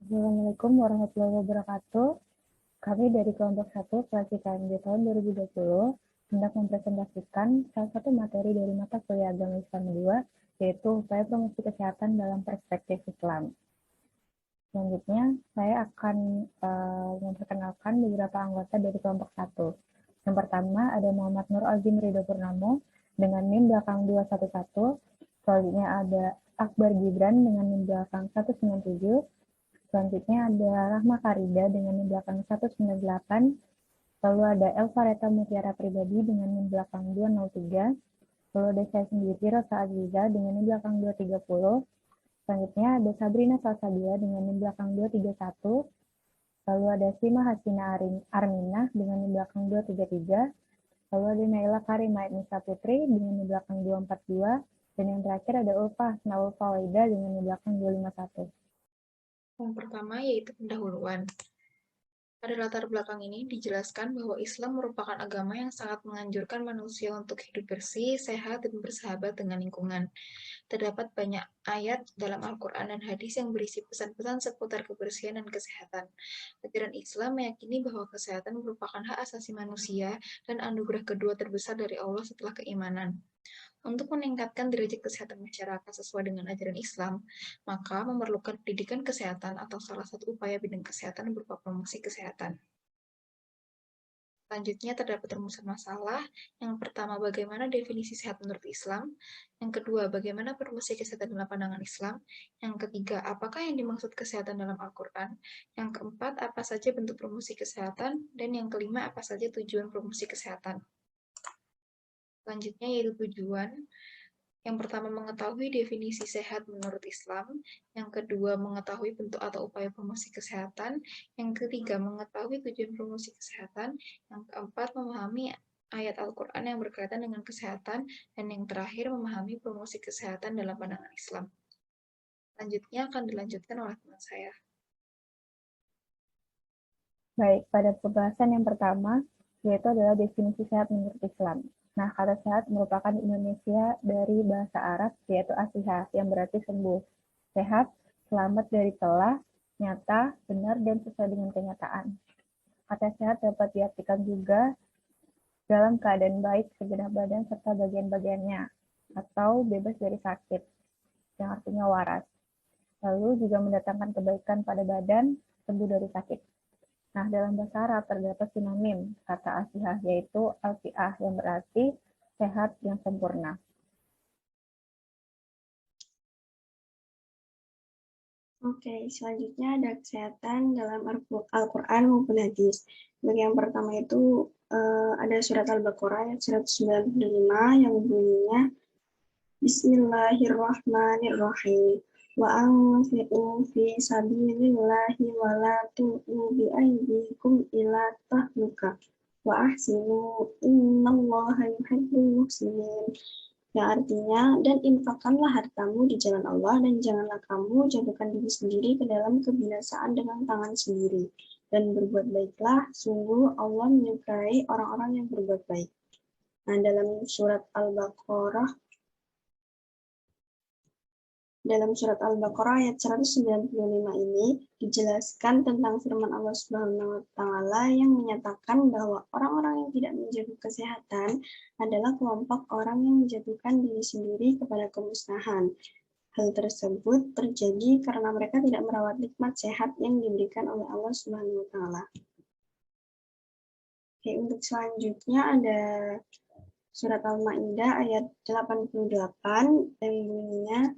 Assalamualaikum warahmatullahi wabarakatuh. Kami dari kelompok 1 kelas IKMJ tahun 2020 hendak mempresentasikan salah satu materi dari mata kuliah Agama Islam 2, yaitu upaya promosi kesehatan dalam perspektif Islam. Selanjutnya, saya akan memperkenalkan beberapa anggota dari kelompok 1. Yang pertama ada Muhammad Nur Azim Ridho Purnomo dengan NIM belakang 211. Selanjutnya ada Akbar Gibran dengan NIM belakang 197. Selanjutnya ada Rahma Karida dengan NIM belakang 198. Lalu ada Elva Reta Mutiara Pribadi dengan NIM belakang 203. Lalu ada saya sendiri, Rosa Aziza dengan NIM belakang 230. Selanjutnya ada Sabrina Salsabila dengan NIM belakang 231. Lalu ada Sima Hasina Arminah dengan NIM belakang 233. Lalu ada Naila Karima Nisa Putri dengan NIM belakang 242. Dan yang terakhir ada Ulfa Naul Fawaida dengan NIM belakang 251. Yang pertama yaitu pendahuluan. Pada latar belakang ini dijelaskan bahwa Islam merupakan agama yang sangat menganjurkan manusia untuk hidup bersih, sehat, dan bersahabat dengan lingkungan. Terdapat banyak ayat dalam Al-Quran dan hadis yang berisi pesan-pesan seputar kebersihan dan kesehatan. Ajaran Islam meyakini bahwa kesehatan merupakan hak asasi manusia dan anugerah kedua terbesar dari Allah setelah keimanan. Untuk meningkatkan derajat kesehatan masyarakat sesuai dengan ajaran Islam, maka memerlukan pendidikan kesehatan atau salah satu upaya bidang kesehatan berupa promosi kesehatan. Selanjutnya terdapat rumusan masalah. Yang pertama, bagaimana definisi sehat menurut Islam? Yang kedua, bagaimana promosi kesehatan dalam pandangan Islam? Yang ketiga, apakah yang dimaksud kesehatan dalam Al-Quran? Yang keempat, apa saja bentuk promosi kesehatan? Dan yang kelima, apa saja tujuan promosi kesehatan? Selanjutnya yaitu tujuan. Yang pertama, mengetahui definisi sehat menurut Islam. Yang kedua, mengetahui bentuk atau upaya promosi kesehatan. Yang ketiga, mengetahui tujuan promosi kesehatan. Yang keempat, memahami ayat Al-Quran yang berkaitan dengan kesehatan. Dan yang terakhir, memahami promosi kesehatan dalam pandangan Islam. Selanjutnya akan dilanjutkan oleh teman saya. Baik, pada pembahasan yang pertama, yaitu adalah definisi sehat menurut Islam. Nah, kata sehat merupakan Indonesia dari bahasa Arab, yaitu asihah, yang berarti sembuh. Sehat, selamat dari telah, nyata, benar, dan sesuai dengan kenyataan. Kata sehat dapat diartikan juga dalam keadaan baik segenap badan serta bagian-bagiannya, atau bebas dari sakit, yang artinya waras. Lalu juga mendatangkan kebaikan pada badan, sembuh dari sakit. Nah, dalam bahasa Arab terdapat sinonim kata asihah, yaitu alfiah, yang berarti sehat yang sempurna. Oke, selanjutnya ada kesehatan dalam Al-Quran maupun hadis. Bagi yang pertama itu ada surat Al-Baqarah ayat 195 yang bunyinya Bismillahirrahmanirrahim. Wa anfiqu fi sabilillahi wa la tu'u bi aydikum ila tahluka. Wa ahsinu innallaha yuhibbul muhsinin. Yang artinya, dan infakkanlah hartamu di jalan Allah, dan janganlah kamu jatuhkan diri sendiri ke dalam kebinasaan dengan tangan sendiri. Dan berbuat baiklah, sungguh Allah menyukai orang-orang yang berbuat baik. Nah, dalam surat Al-Baqarah ayat 195 ini dijelaskan tentang firman Allah Subhanahu wa taala yang menyatakan bahwa orang-orang yang tidak menjaga kesehatan adalah kelompok orang yang menjatuhkan diri sendiri kepada kemusnahan. Hal tersebut terjadi karena mereka tidak merawat nikmat sehat yang diberikan oleh Allah Subhanahu wa taala. Oke, untuk selanjutnya ada surat Al-Maidah ayat 88 yang bunyinya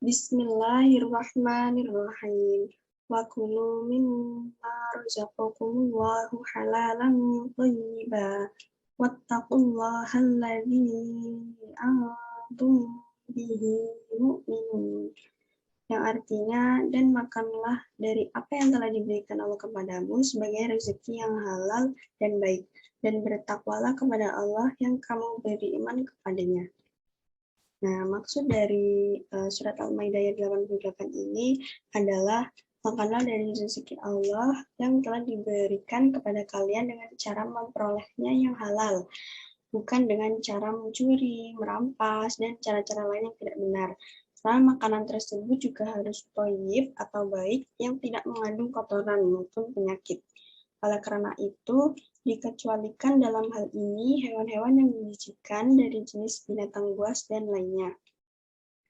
Bismillahirrahmanirrahim. Wa kulu mimma razaqakumullahu halalan thayyiban. Wattaqullaha alladzi antum bihi mu'minun. Yang artinya, dan makanlah dari apa yang telah diberikan Allah kepadamu sebagai rezeki yang halal dan baik. Dan bertakwalah kepada Allah yang kamu beriman kepadanya. Nah, maksud dari surat Al-Maidah ayat 88 ini adalah makanlah dari rezeki Allah yang telah diberikan kepada kalian dengan cara memperolehnya yang halal, bukan dengan cara mencuri, merampas, dan cara-cara lain yang tidak benar. serta makanan tersebut juga harus thayyib atau baik yang tidak mengandung kotoran maupun penyakit. Oleh karena itu, dikecualikan dalam hal ini hewan-hewan yang menjijikan dari jenis binatang buas dan lainnya.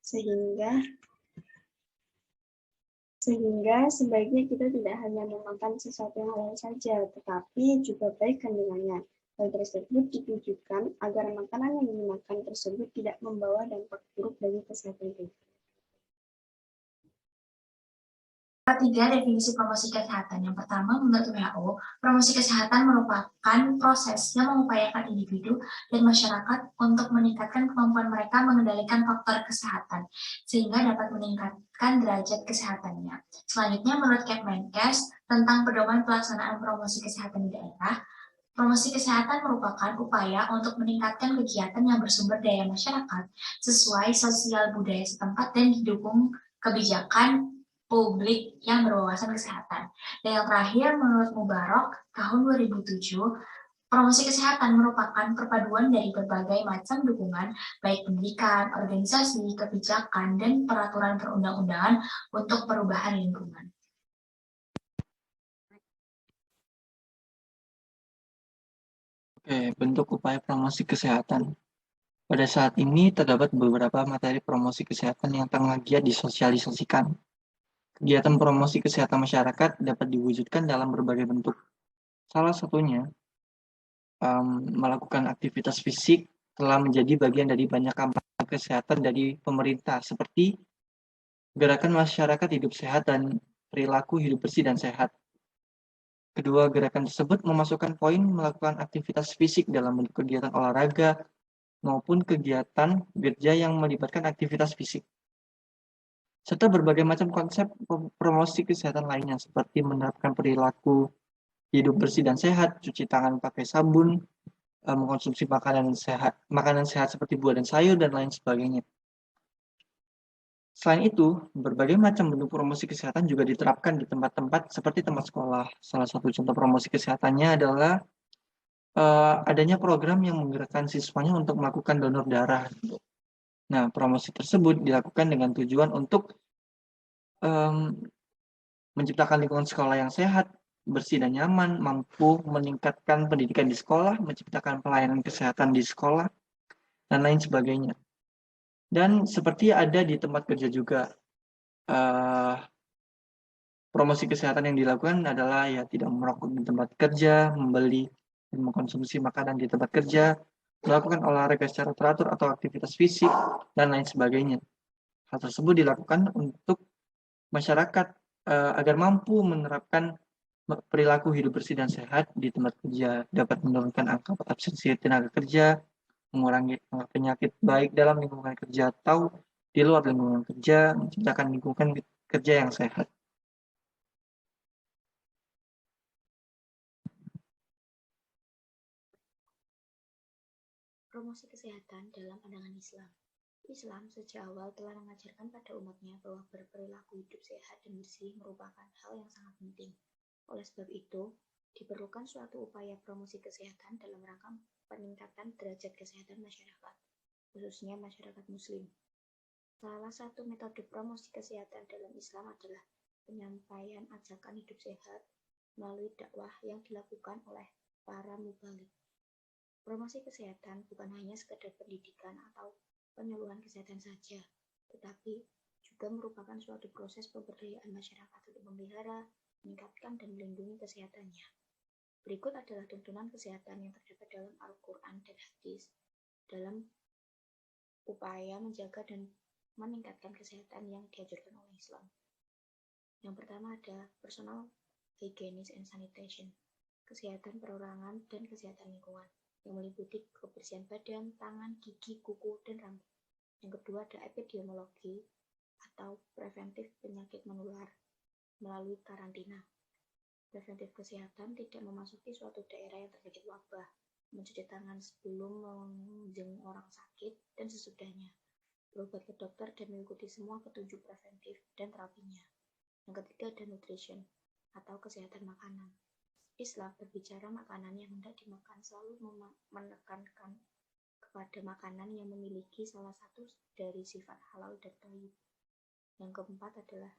Sehingga sebaiknya kita tidak hanya memakan sesuatu yang halal saja, tetapi juga baik kandungannya. Hal tersebut ditujukan agar makanan yang dimakan tersebut tidak membawa dampak buruk bagi kesehatan kita. Tiga definisi promosi kesehatan. Yang pertama, menurut WHO, promosi kesehatan merupakan proses yang mengupayakan individu dan masyarakat untuk meningkatkan kemampuan mereka mengendalikan faktor kesehatan, sehingga dapat meningkatkan derajat kesehatannya. Selanjutnya, menurut Kemenkes, tentang pedoman pelaksanaan promosi kesehatan di daerah, promosi kesehatan merupakan upaya untuk meningkatkan kegiatan yang bersumber daya masyarakat sesuai sosial budaya setempat dan didukung kebijakan publik yang berwawasan kesehatan. Dan yang terakhir, menurut Mubarak, tahun 2007, promosi kesehatan merupakan perpaduan dari berbagai macam dukungan, baik pendidikan, organisasi, kebijakan, dan peraturan perundang-undangan untuk perubahan lingkungan. Oke, bentuk upaya promosi kesehatan. Pada saat ini terdapat beberapa materi promosi kesehatan yang tengah giat disosialisasikan. Kegiatan promosi kesehatan masyarakat dapat diwujudkan dalam berbagai bentuk. Salah satunya, melakukan aktivitas fisik telah menjadi bagian dari banyak kampanye kesehatan dari pemerintah, seperti gerakan masyarakat hidup sehat dan perilaku hidup bersih dan sehat. Kedua gerakan tersebut memasukkan poin melakukan aktivitas fisik dalam bentuk kegiatan olahraga maupun kegiatan kerja yang melibatkan aktivitas fisik. Serta berbagai macam konsep promosi kesehatan lainnya seperti menerapkan perilaku hidup bersih dan sehat, cuci tangan pakai sabun, mengkonsumsi makanan sehat seperti buah dan sayur, dan lain sebagainya. Selain itu, berbagai macam bentuk promosi kesehatan juga diterapkan di tempat-tempat seperti tempat sekolah. Salah satu contoh promosi kesehatannya adalah adanya program yang menggerakkan siswanya untuk melakukan donor darah. Nah, promosi tersebut dilakukan dengan tujuan untuk menciptakan lingkungan sekolah yang sehat, bersih dan nyaman, mampu meningkatkan pendidikan di sekolah, menciptakan pelayanan kesehatan di sekolah, dan lain sebagainya. Dan seperti ada di tempat kerja juga, promosi kesehatan yang dilakukan adalah ya tidak merokok di tempat kerja, membeli dan mengkonsumsi makanan di tempat kerja, melakukan olahraga secara teratur atau aktivitas fisik, dan lain sebagainya. Hal tersebut dilakukan untuk masyarakat agar mampu menerapkan perilaku hidup bersih dan sehat di tempat kerja, dapat menurunkan angka absensi tenaga kerja, mengurangi penyakit baik dalam lingkungan kerja atau di luar lingkungan kerja, menciptakan lingkungan kerja yang sehat. Promosi kesehatan dalam pandangan Islam. Islam sejak awal telah mengajarkan pada umatnya bahwa berperilaku hidup sehat dan bersih merupakan hal yang sangat penting. Oleh sebab itu, diperlukan suatu upaya promosi kesehatan dalam rangka peningkatan derajat kesehatan masyarakat, khususnya masyarakat Muslim. Salah satu metode promosi kesehatan dalam Islam adalah penyampaian ajakan hidup sehat melalui dakwah yang dilakukan oleh para mubalik. Promosi kesehatan bukan hanya sekedar pendidikan atau penyuluhan kesehatan saja, tetapi juga merupakan suatu proses pemberdayaan masyarakat untuk memelihara, meningkatkan, dan melindungi kesehatannya. Berikut adalah tuntunan kesehatan yang terdapat dalam Al-Quran dan Hadis dalam upaya menjaga dan meningkatkan kesehatan yang dianjurkan oleh Islam. Yang pertama ada personal hygiene and sanitation, kesehatan perorangan dan kesehatan lingkungan, yang meliputi kebersihan badan, tangan, gigi, kuku, dan rambut. Yang kedua ada epidemiologi atau preventif penyakit menular melalui karantina. Preventif kesehatan tidak memasuki suatu daerah yang terjangkit wabah, mencuci tangan sebelum mengunjungi orang sakit dan sesudahnya, berobat ke dokter dan mengikuti semua petunjuk preventif dan terapinya. Yang ketiga ada nutrition atau kesehatan makanan. Islam berbicara makanan yang hendak dimakan selalu menekankan kepada makanan yang memiliki salah satu dari sifat halal dan thayyib. Yang keempat adalah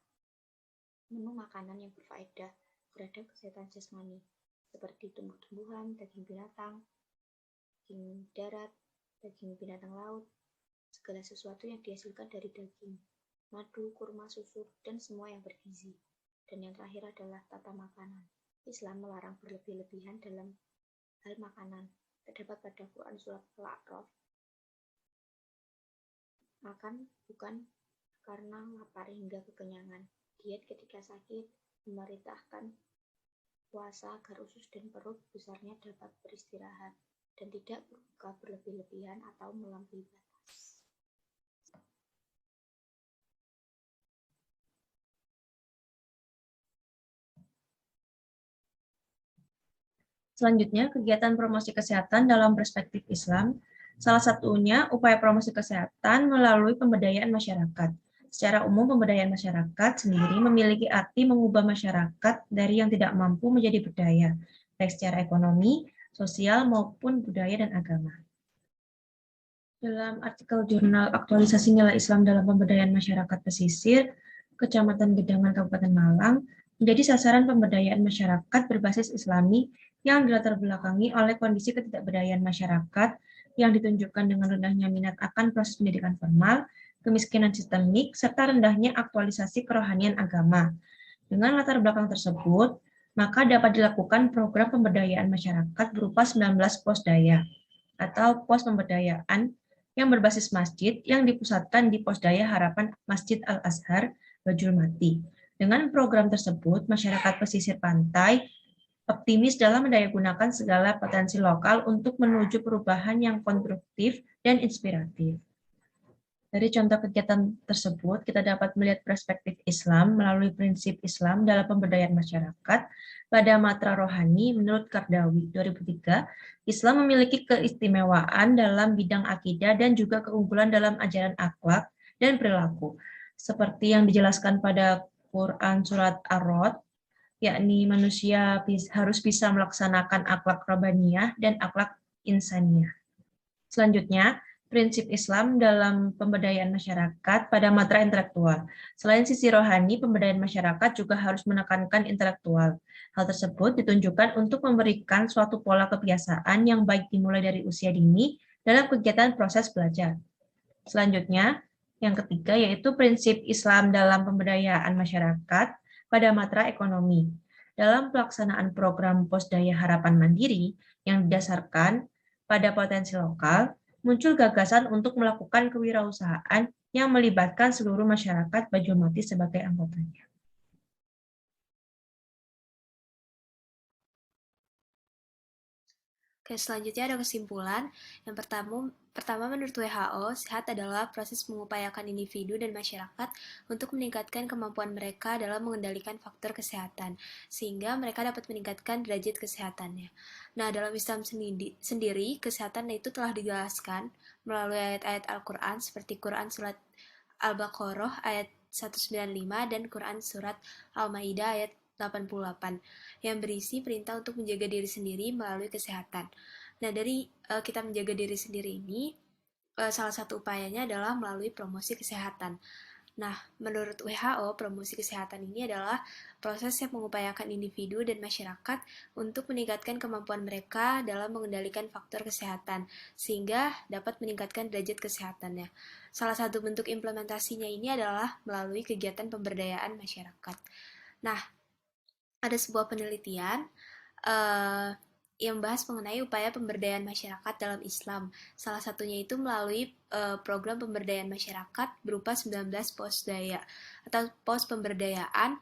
menu makanan yang berfaedah terhadap kesehatan jasmani, seperti tumbuh-tumbuhan, daging binatang, daging darat, daging binatang laut, segala sesuatu yang dihasilkan dari daging, madu, kurma, susu, dan semua yang bergizi. Dan yang terakhir adalah tata makanan. Islam melarang berlebih-lebihan dalam hal makanan. Terdapat pada Quran surat Al-A'raf. Makan bukan karena lapar hingga kekenyangan. Diet ketika sakit, memerintahkan puasa agar usus dan perut besarnya dapat beristirahat dan tidak berbuka berlebih-lebihan atau melampaui batas. Selanjutnya, kegiatan promosi kesehatan dalam perspektif Islam. Salah satunya upaya promosi kesehatan melalui pemberdayaan masyarakat. Secara umum, pemberdayaan masyarakat sendiri memiliki arti mengubah masyarakat dari yang tidak mampu menjadi berdaya, baik secara ekonomi, sosial, maupun budaya dan agama. Dalam artikel jurnal aktualisasi nilai Islam dalam pemberdayaan masyarakat pesisir, Kecamatan Gedangan, Kabupaten Malang, menjadi sasaran pemberdayaan masyarakat berbasis Islami yang dilatar belakangi oleh kondisi ketidakberdayaan masyarakat yang ditunjukkan dengan rendahnya minat akan proses pendidikan formal, kemiskinan sistemik, serta rendahnya aktualisasi kerohanian agama. Dengan latar belakang tersebut, maka dapat dilakukan program pemberdayaan masyarakat berupa 19 pos daya atau pos pemberdayaan yang berbasis masjid yang dipusatkan di Pos Daya Harapan Masjid Al-Azhar, Bajul Mati. Dengan program tersebut, masyarakat pesisir pantai optimis dalam mendayagunakan segala potensi lokal untuk menuju perubahan yang konstruktif dan inspiratif. Dari contoh kegiatan tersebut, kita dapat melihat perspektif Islam melalui prinsip Islam dalam pemberdayaan masyarakat. Pada Matra Rohani, menurut Kardawi 2003, Islam memiliki keistimewaan dalam bidang akidah dan juga keunggulan dalam ajaran akhlak dan perilaku. Seperti yang dijelaskan pada Quran Surat Ar-Rod, yakni manusia harus bisa melaksanakan akhlak rabbaniyah dan akhlak insaniyah. Selanjutnya, prinsip Islam dalam pemberdayaan masyarakat pada matra intelektual. Selain sisi rohani, pemberdayaan masyarakat juga harus menekankan intelektual. Hal tersebut ditunjukkan untuk memberikan suatu pola kebiasaan yang baik dimulai dari usia dini dalam kegiatan proses belajar. Selanjutnya, yang ketiga yaitu prinsip Islam dalam pemberdayaan masyarakat pada matra ekonomi. Dalam pelaksanaan program Pos Daya Harapan Mandiri yang didasarkan pada potensi lokal, muncul gagasan untuk melakukan kewirausahaan yang melibatkan seluruh masyarakat Bajul Mati sebagai anggotanya. Oke, selanjutnya ada kesimpulan. Yang pertama menurut WHO, sehat adalah proses mengupayakan individu dan masyarakat untuk meningkatkan kemampuan mereka dalam mengendalikan faktor kesehatan, sehingga mereka dapat meningkatkan derajat kesehatannya. Nah, dalam Islam sendiri, kesehatan itu telah dijelaskan melalui ayat-ayat Al-Quran seperti Quran Surat Al-Baqarah ayat 195 dan Quran Surat Al-Maidah ayat 88 yang berisi perintah untuk menjaga diri sendiri melalui kesehatan. Nah, dari kita menjaga diri sendiri ini, salah satu upayanya adalah melalui promosi kesehatan. Nah, menurut WHO, promosi kesehatan ini adalah proses yang mengupayakan individu dan masyarakat untuk meningkatkan kemampuan mereka dalam mengendalikan faktor kesehatan, sehingga dapat meningkatkan derajat kesehatannya. Salah satu bentuk implementasinya ini adalah melalui kegiatan pemberdayaan masyarakat. Nah, ada sebuah penelitian yang membahas mengenai upaya pemberdayaan masyarakat dalam Islam. Salah satunya itu melalui program pemberdayaan masyarakat berupa 19 pos daya atau pos pemberdayaan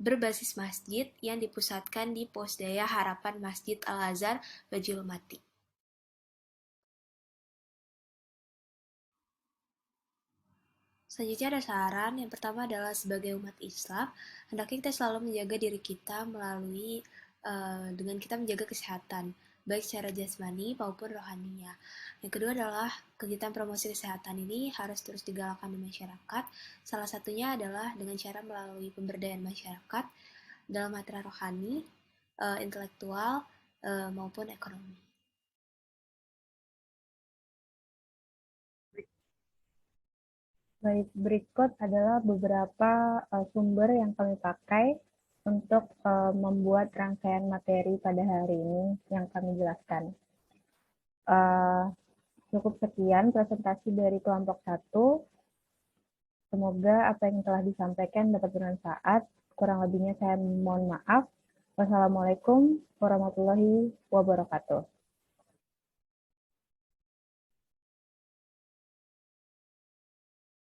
berbasis masjid yang dipusatkan di Pos Daya Harapan Masjid Al-Azhar, Bajul Mati. Selanjutnya ada saran. Yang pertama adalah sebagai umat Islam, hendaknya kita selalu menjaga diri kita melalui dengan kita menjaga kesehatan, baik secara jasmani maupun rohaninya. Yang kedua adalah kegiatan promosi kesehatan ini harus terus digalakkan di masyarakat. Salah satunya adalah dengan cara melalui pemberdayaan masyarakat dalam matra rohani, intelektual, maupun ekonomi. Baik, berikut adalah beberapa sumber yang kami pakai untuk membuat rangkaian materi pada hari ini yang kami jelaskan. Cukup sekian presentasi dari kelompok 1. Semoga apa yang telah disampaikan dapat bermanfaat. Kurang lebihnya saya mohon maaf. Wassalamualaikum warahmatullahi wabarakatuh.